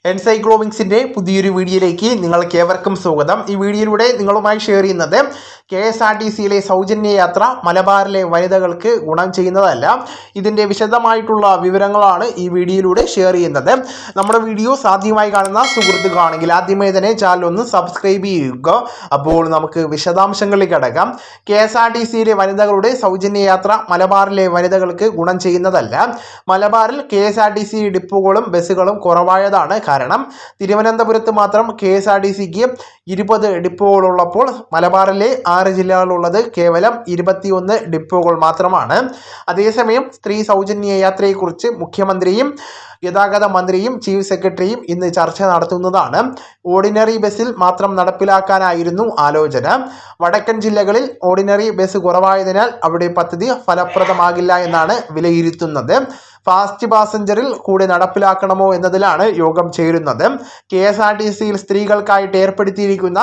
എൻസൈക്ലോവിങ്സിൻ്റെ പുതിയൊരു വീഡിയോയിലേക്ക് നിങ്ങൾക്ക് ഏവർക്കും സ്വാഗതം. ഈ വീഡിയോയിലൂടെ നിങ്ങളുമായി ഷെയർ ചെയ്യുന്നത് KSRTCയിലെ സൗജന്യ യാത്ര മലബാറിലെ വനിതകൾക്ക് ഗുണം ചെയ്യുന്നതല്ല. ഇതിൻ്റെ വിശദമായിട്ടുള്ള വിവരങ്ങളാണ് ഈ വീഡിയോയിലൂടെ ഷെയർ ചെയ്യുന്നത്. നമ്മുടെ വീഡിയോസ് ആദ്യമായി കാണുന്ന സുഹൃത്തുക്കളാണെങ്കിൽ ആദ്യമേ തന്നെ ചാനൽ ഒന്ന് സബ്സ്ക്രൈബ് ചെയ്യുക. അപ്പോൾ നമുക്ക് വിശദാംശങ്ങളിലേക്ക് കടക്കാം. KSRTCയിലെ വനിതകളുടെ സൗജന്യ യാത്ര മലബാറിലെ വനിതകൾക്ക് ഗുണം ചെയ്യുന്നതല്ല. മലബാറിൽ KSRTC ഡിപ്പോകളും ബസ്സുകളും കുറവായതാണ് കാരണം. തിരുവനന്തപുരത്ത് മാത്രം KSRTCക്ക് 20 ഡിപ്പോകളുള്ളപ്പോൾ മലബാറിലെ 6 ജില്ലകളിലുള്ളത് കേവലം 21 ഡിപ്പോകൾ മാത്രമാണ്. അതേസമയം സ്ത്രീ സൗജന്യ യാത്രയെക്കുറിച്ച് മുഖ്യമന്ത്രിയും ഗതാഗത മന്ത്രിയും ചീഫ് സെക്രട്ടറിയും ഇന്ന് ചർച്ച നടത്തുന്നതാണ്. ഓർഡിനറി ബസ്സിൽ മാത്രം നടപ്പിലാക്കാനായിരുന്നു ആലോചന. വടക്കൻ ജില്ലകളിൽ ഓർഡിനറി ബസ് കുറവായതിനാൽ അവിടെ പദ്ധതി ഫലപ്രദമാകില്ല എന്നാണ് വിലയിരുത്തുന്നത്. ഫാസ്റ്റ് പാസഞ്ചറിൽ കൂടെ നടപ്പിലാക്കണമോ എന്നതിലാണ് യോഗം ചേരുന്നത്. KSRTCയിൽ സ്ത്രീകൾക്കായിട്ട് ഏർപ്പെടുത്തിയിരിക്കുന്ന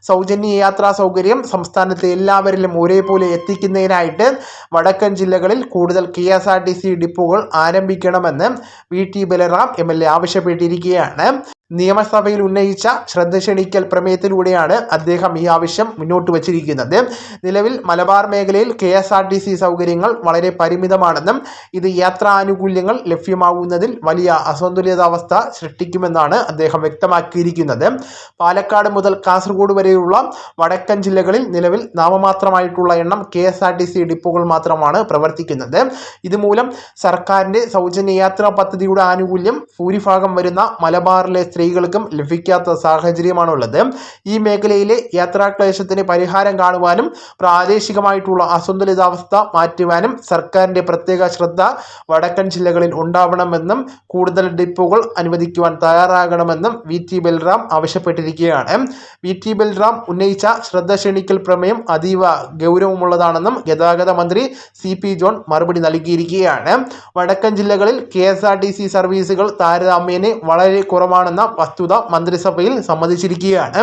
സൗജന്യ യാത്രാ സൗകര്യം സംസ്ഥാനത്തെ എല്ലാവരിലും ഒരേപോലെ എത്തിക്കുന്നതിനായിട്ട് വടക്കൻ ജില്ലകളിൽ കൂടുതൽ KSRTC ഡിപ്പോകൾ ആരംഭിക്കണമെന്ന് VT ബലറാം MLA ആവശ്യപ്പെട്ടിരിക്കുകയാണ്. നിയമസഭയിൽ ഉന്നയിച്ച ശ്രദ്ധ ക്ഷണിക്കൽ പ്രമേയത്തിലൂടെയാണ് അദ്ദേഹം ഈ ആവശ്യം മുന്നോട്ട് വച്ചിരിക്കുന്നത്. നിലവിൽ മലബാർ മേഖലയിൽ KSRTC സൗകര്യങ്ങൾ വളരെ പരിമിതമാണെന്നും ഇത് യാത്രാനുകൂല്യങ്ങൾ ലഭ്യമാകുന്നതിൽ വലിയ അസന്തുലിതാവസ്ഥ സൃഷ്ടിക്കുമെന്നാണ് അദ്ദേഹം വ്യക്തമാക്കിയിരിക്കുന്നത്. പാലക്കാട് മുതൽ കാസർഗോഡ് വരെയുള്ള വടക്കൻ ജില്ലകളിൽ നിലവിൽ നാമമാത്രമായിട്ടുള്ള എണ്ണം KSRTC ഡിപ്പോകൾ മാത്രമാണ് പ്രവർത്തിക്കുന്നത്. ഇതുമൂലം സർക്കാരിൻ്റെ സൗജന്യ യാത്രാ പദ്ധതിയുടെ ആനുകൂല്യം ഭൂരിഭാഗം വരുന്ന മലബാറിലെ സ്ത്രീകൾക്കും ലഭിക്കാത്ത സാഹചര്യമാണുള്ളത്. ഈ മേഖലയിലെ യാത്രാക്ലേശത്തിന് പരിഹാരം കാണുവാനും പ്രാദേശികമായിട്ടുള്ള അസന്തുലിതാവസ്ഥ മാറ്റുവാനും സർക്കാരിൻ്റെ പ്രത്യേക ശ്രദ്ധ വടക്കൻ ജില്ലകളിൽ ഉണ്ടാവണമെന്നും കൂടുതൽ ഡിപ്പോകൾ അനുവദിക്കുവാൻ തയ്യാറാകണമെന്നും VT ബലറാം ആവശ്യപ്പെട്ടിരിക്കുകയാണ്. VT ബലറാം ഉന്നയിച്ച ശ്രദ്ധ ക്ഷണിക്കൽ പ്രമേയം അതീവ ഗൗരവമുള്ളതാണെന്നും ഗതാഗത മന്ത്രി CP ജോൺ മറുപടി നൽകിയിരിക്കുകയാണ്. വടക്കൻ ജില്ലകളിൽ KSRTC സർവീസുകൾ താരതമ്യേന വളരെ കുറവാണെന്ന വസ്തുത മന്ത്രിസഭയിൽ സമ്മതിച്ചിരിക്കുകയാണ്.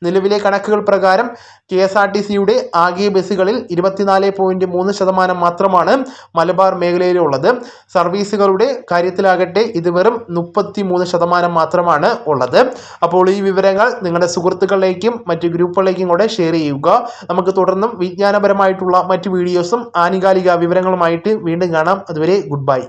നിലവിലെ കണക്കുകൾ പ്രകാരം KSRTCയുടെ ആകെ ബസ്സുകളിൽ 24.3% മാത്രമാണ് മലബാർ മേഖലയിലുള്ളത്. സർവീസുകളുടെ കാര്യത്തിലാകട്ടെ ഇത് വെറും 33% മാത്രമാണ് ഉള്ളത്. അപ്പോൾ ഈ വിവരങ്ങൾ നിങ്ങളുടെ സുഹൃത്തുക്കളിലേക്കും മറ്റ് ഗ്രൂപ്പുകളിലേക്കും കൂടെ ഷെയർ ചെയ്യുക. നമുക്ക് തുടർന്നും വിജ്ഞാനപരമായിട്ടുള്ള മറ്റ് വീഡിയോസും ആനുകാലിക വിവരങ്ങളുമായിട്ട് വീണ്ടും കാണാം. അതുവരെ ഗുഡ് ബൈ.